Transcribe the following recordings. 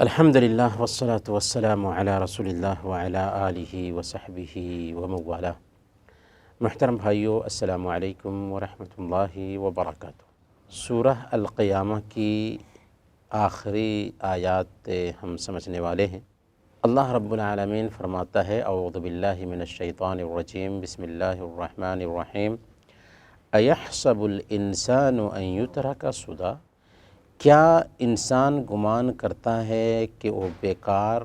الحمدللہ والصلاة والسلام علی رسول اللہ وعلی آلہ وصحبہ ومن والہ۔ محترم بھائیو، السلام علیکم ورحمۃ اللہ وبرکاتہ۔ سورہ القیامہ کی آخری آیات ہم سمجھنے والے ہیں۔ اللہ رب العالمین فرماتا ہے: اعوذ باللہ من الشیطان الرجیم، بسم اللہ الرحمن الرحیم۔ ایحسب الانسان ان یترک سدی، کیا انسان گمان کرتا ہے کہ وہ بیکار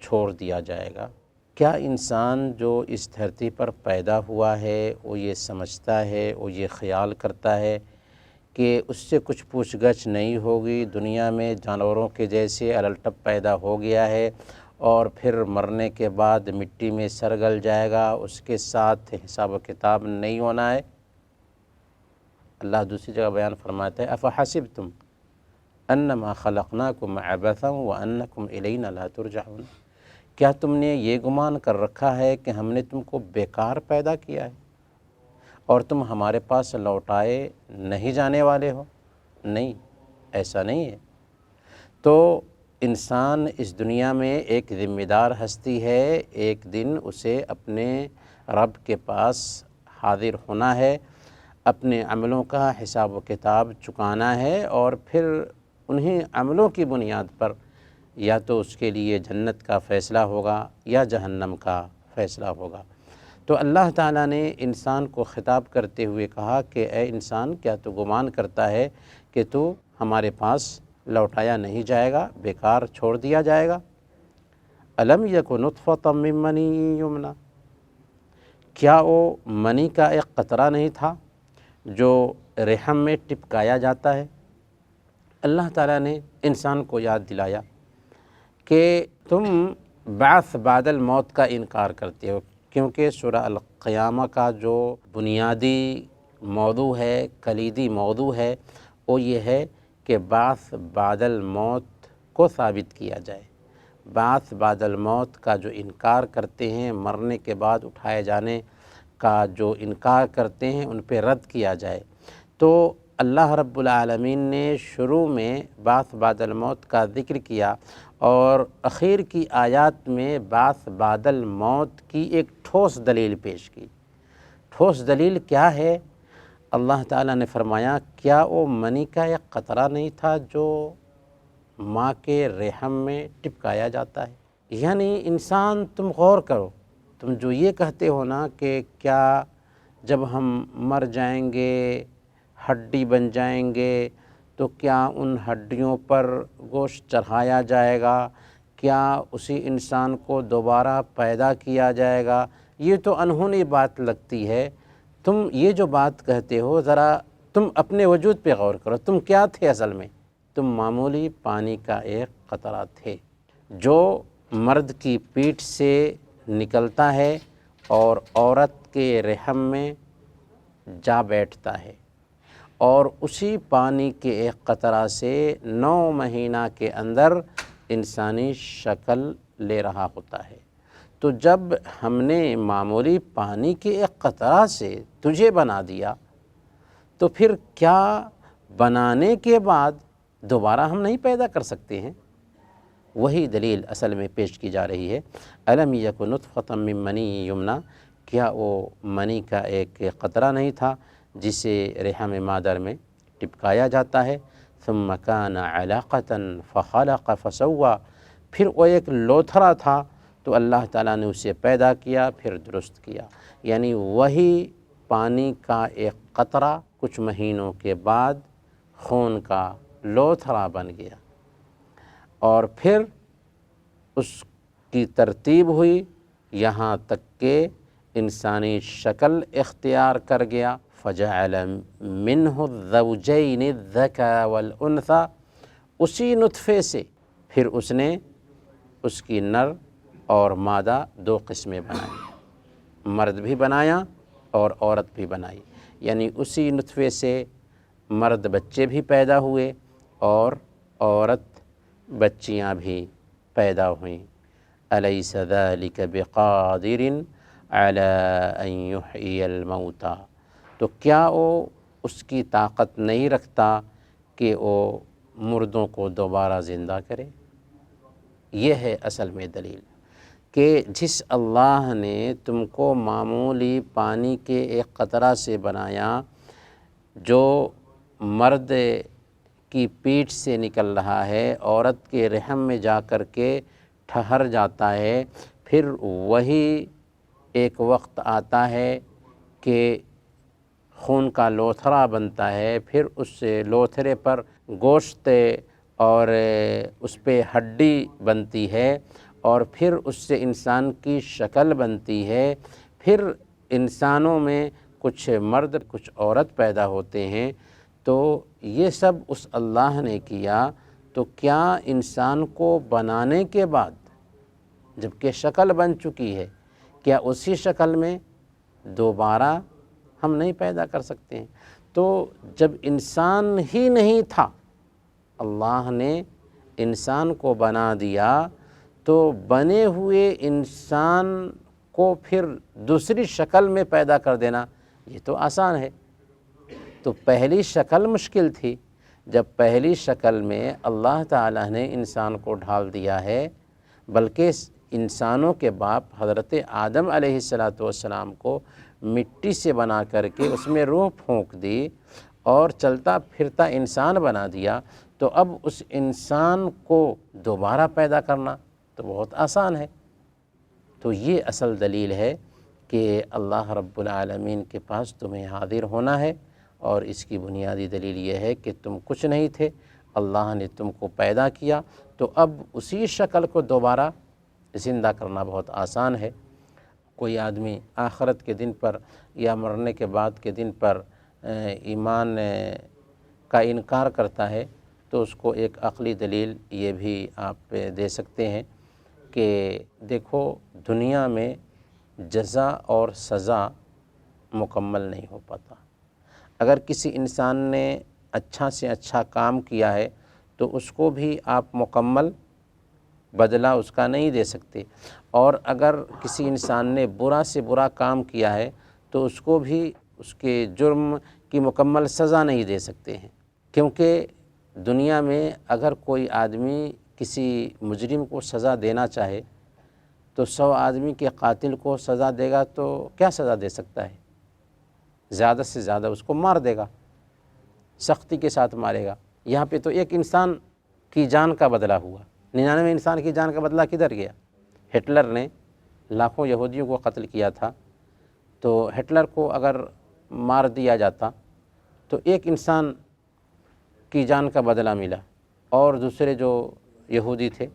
چھوڑ دیا جائے گا؟ کیا انسان جو اس دھرتی پر پیدا ہوا ہے وہ یہ سمجھتا ہے، وہ یہ خیال کرتا ہے کہ اس سے کچھ پوچھ گچھ نہیں ہوگی، دنیا میں جانوروں کے جیسے الٹپ پیدا ہو گیا ہے اور پھر مرنے کے بعد مٹی میں سرگل جائے گا، اس کے ساتھ حساب و کتاب نہیں ہونا ہے؟ اللہ دوسری جگہ بیان فرماتا ہے: افحسبتم انما خلقناکم عبثا وانکم الینا لا ترجعون، کیا تم نے یہ گمان کر رکھا ہے کہ ہم نے تم کو بیکار پیدا کیا ہے اور تم ہمارے پاس لوٹائے نہیں جانے والے ہو؟ نہیں، ایسا نہیں ہے۔ تو انسان اس دنیا میں ایک ذمہ دار ہستی ہے، ایک دن اسے اپنے رب کے پاس حاضر ہونا ہے، اپنے عملوں کا حساب و کتاب چکانا ہے، اور پھر انہیں عملوں کی بنیاد پر یا تو اس کے لیے جنت کا فیصلہ ہوگا یا جہنم کا فیصلہ ہوگا۔ تو اللہ تعالیٰ نے انسان کو خطاب کرتے ہوئے کہا کہ اے انسان، کیا تو گمان کرتا ہے کہ تو ہمارے پاس لوٹایا نہیں جائے گا، بیکار چھوڑ دیا جائے گا؟ الم یک نطفۃ من منی یمنی، کیا وہ منی کا ایک قطرہ نہیں تھا جو رحم میں ٹپکایا جاتا ہے؟ اللہ تعالیٰ نے انسان کو یاد دلایا کہ تم بعث بعد الموت کا انکار کرتے ہو، کیونکہ سورہ القیامہ کا جو بنیادی موضوع ہے، کلیدی موضوع ہے، وہ یہ ہے کہ بعث بعد الموت کو ثابت کیا جائے۔ بعث بعد الموت کا جو انکار کرتے ہیں، مرنے کے بعد اٹھائے جانے کا جو انکار کرتے ہیں، ان پہ رد کیا جائے۔ تو اللہ رب العالمین نے شروع میں بعث بعد الموت کا ذکر کیا اور اخیر کی آیات میں بعث بعد الموت کی ایک ٹھوس دلیل پیش کی۔ ٹھوس دلیل کیا ہے؟ اللہ تعالیٰ نے فرمایا: کیا وہ منی کا ایک قطرہ نہیں تھا جو ماں کے رحم میں ٹپکایا جاتا ہے؟ یعنی انسان، تم غور کرو، تم جو یہ کہتے ہو نا کہ کیا جب ہم مر جائیں گے، ہڈی بن جائیں گے، تو کیا ان ہڈیوں پر گوشت چڑھایا جائے گا؟ کیا اسی انسان کو دوبارہ پیدا کیا جائے گا؟ یہ تو انہونی بات لگتی ہے۔ تم یہ جو بات کہتے ہو، ذرا تم اپنے وجود پہ غور کرو، تم کیا تھے اصل میں؟ تم معمولی پانی کا ایک قطرہ تھے جو مرد کی پیٹھ سے نکلتا ہے اور عورت کے رحم میں جا بیٹھتا ہے، اور اسی پانی کے ایک قطرہ سے 9 مہینہ کے اندر انسانی شکل لے رہا ہوتا ہے۔ تو جب ہم نے معمولی پانی کے ایک قطرہ سے تجھے بنا دیا، تو پھر کیا بنانے کے بعد دوبارہ ہم نہیں پیدا کر سکتے ہیں؟ وہی دلیل اصل میں پیش کی جا رہی ہے۔ الم یک نطفۃ من منی یمنی، کیا وہ منی کا ایک قطرہ نہیں تھا جسے رحم مادر میں ٹپکایا جاتا ہے؟ ثم کان علاقۃ فخلق فسوی، پھر وہ ایک لوتھڑا تھا تو اللہ تعالیٰ نے اسے پیدا کیا، پھر درست کیا۔ یعنی وہی پانی کا ایک قطرہ کچھ مہینوں کے بعد خون کا لوتھڑا بن گیا، اور پھر اس کی ترتیب ہوئی یہاں تک کہ انسانی شکل اختیار کر گیا۔ فجعل منہ الزوجین الذکر والانثی، اسی نطفے سے پھر اس نے اس کی نر اور مادہ 2 قسمیں بنائیں، مرد بھی بنایا اور عورت بھی بنائی۔ یعنی اسی نطفے سے مرد بچے بھی پیدا ہوئے اور عورت بچیاں بھی پیدا ہوئیں۔ الیس ذلک بقادر علی ان یحیی الموتی، تو کیا وہ اس کی طاقت نہیں رکھتا کہ وہ مردوں کو دوبارہ زندہ کرے؟ یہ ہے اصل میں دلیل کہ جس اللہ نے تم کو معمولی پانی کے ایک قطرہ سے بنایا جو مرد کی پیٹھ سے نکل رہا ہے، عورت کے رحم میں جا کر کے ٹھہر جاتا ہے، پھر وہی ایک وقت آتا ہے کہ خون کا لوتھڑا بنتا ہے، پھر اس سے لوتھڑے پر گوشت اور اس پہ ہڈی بنتی ہے، اور پھر اس سے انسان کی شکل بنتی ہے، پھر انسانوں میں کچھ مرد کچھ عورت پیدا ہوتے ہیں۔ تو یہ سب اس اللہ نے کیا، تو کیا انسان کو بنانے کے بعد جب کہ شکل بن چکی ہے، کیا اسی شکل میں دوبارہ ہم نہیں پیدا کر سکتے ہیں؟ تو جب انسان ہی نہیں تھا، اللہ نے انسان کو بنا دیا، تو بنے ہوئے انسان کو پھر دوسری شکل میں پیدا کر دینا یہ تو آسان ہے۔ تو پہلی شکل مشکل تھی، جب پہلی شکل میں اللہ تعالیٰ نے انسان کو ڈھال دیا ہے، بلکہ انسانوں کے باپ حضرت آدم علیہ السلام کو مٹی سے بنا کر کے اس میں روح پھونک دی اور چلتا پھرتا انسان بنا دیا، تو اب اس انسان کو دوبارہ پیدا کرنا تو بہت آسان ہے۔ تو یہ اصل دلیل ہے کہ اللہ رب العالمین کے پاس تمہیں حاضر ہونا ہے، اور اس کی بنیادی دلیل یہ ہے کہ تم کچھ نہیں تھے، اللہ نے تم کو پیدا کیا، تو اب اسی شکل کو دوبارہ زندہ کرنا بہت آسان ہے۔ کوئی آدمی آخرت کے دن پر یا مرنے کے بعد کے دن پر ایمان کا انکار کرتا ہے، تو اس کو ایک عقلی دلیل یہ بھی آپ دے سکتے ہیں کہ دیکھو، دنیا میں جزا اور سزا مکمل نہیں ہو پاتا۔ اگر کسی انسان نے اچھا سے اچھا کام کیا ہے تو اس کو بھی آپ مکمل بدلہ اس کا نہیں دے سکتے، اور اگر کسی انسان نے برا سے برا کام کیا ہے تو اس کو بھی اس کے جرم کی مکمل سزا نہیں دے سکتے ہیں، کیونکہ دنیا میں اگر کوئی آدمی کسی مجرم کو سزا دینا چاہے تو 100 آدمی کے قاتل کو سزا دے گا تو کیا سزا دے سکتا ہے؟ زیادہ سے زیادہ اس کو مار دے گا، سختی کے ساتھ مارے گا۔ یہاں پہ تو ایک انسان کی جان کا بدلہ ہوا، 99 انسان کی جان کا بدلہ کدھر گیا؟ ہٹلر نے لاکھوں یہودیوں کو قتل کیا تھا، تو ہٹلر کو اگر مار دیا جاتا تو ایک انسان کی جان کا بدلہ ملا، اور دوسرے جو یہودی تھے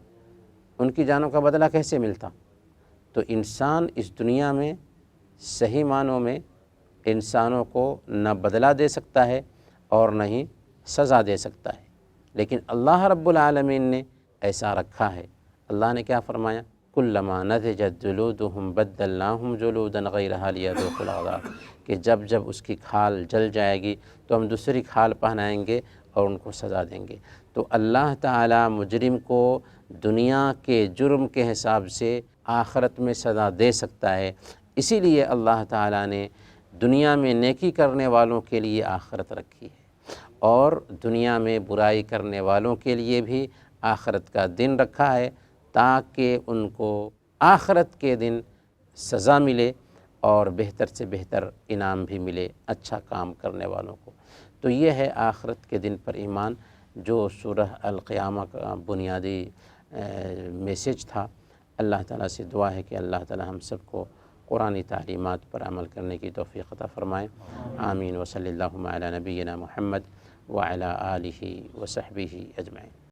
ان کی جانوں کا بدلہ کیسے ملتا؟ تو انسان اس دنیا میں صحیح معنوں میں انسانوں کو نہ بدلہ دے سکتا ہے اور نہ ہی سزا دے سکتا ہے، لیکن اللہ رب العالمین نے ایسا رکھا ہے۔ اللہ نے کیا فرمایا؟ کلما نضجت جلودہم بدلناہم جلودا غیرہا لیذوقوا العذاب، کہ جب جب اس کی کھال جل جائے گی تو ہم دوسری کھال پہنائیں گے اور ان کو سزا دیں گے۔ تو اللہ تعالیٰ مجرم کو دنیا کے جرم کے حساب سے آخرت میں سزا دے سکتا ہے، اسی لیے اللہ تعالیٰ نے دنیا میں نیکی کرنے والوں کے لیے آخرت رکھی ہے، اور دنیا میں برائی کرنے والوں کے لیے بھی آخرت کا دن رکھا ہے، تاکہ ان کو آخرت کے دن سزا ملے اور بہتر سے بہتر انعام بھی ملے اچھا کام کرنے والوں کو۔ تو یہ ہے آخرت کے دن پر ایمان، جو سورہ القیامہ کا بنیادی میسج تھا۔ اللہ تعالیٰ سے دعا ہے کہ اللہ تعالیٰ ہم سب کو قرآنی تعلیمات پر عمل کرنے کی توفیق عطا فرمائے۔ آمین، وصلی اللہ علی نبینا محمد وعلی آلہ وصحبہ اجمعین۔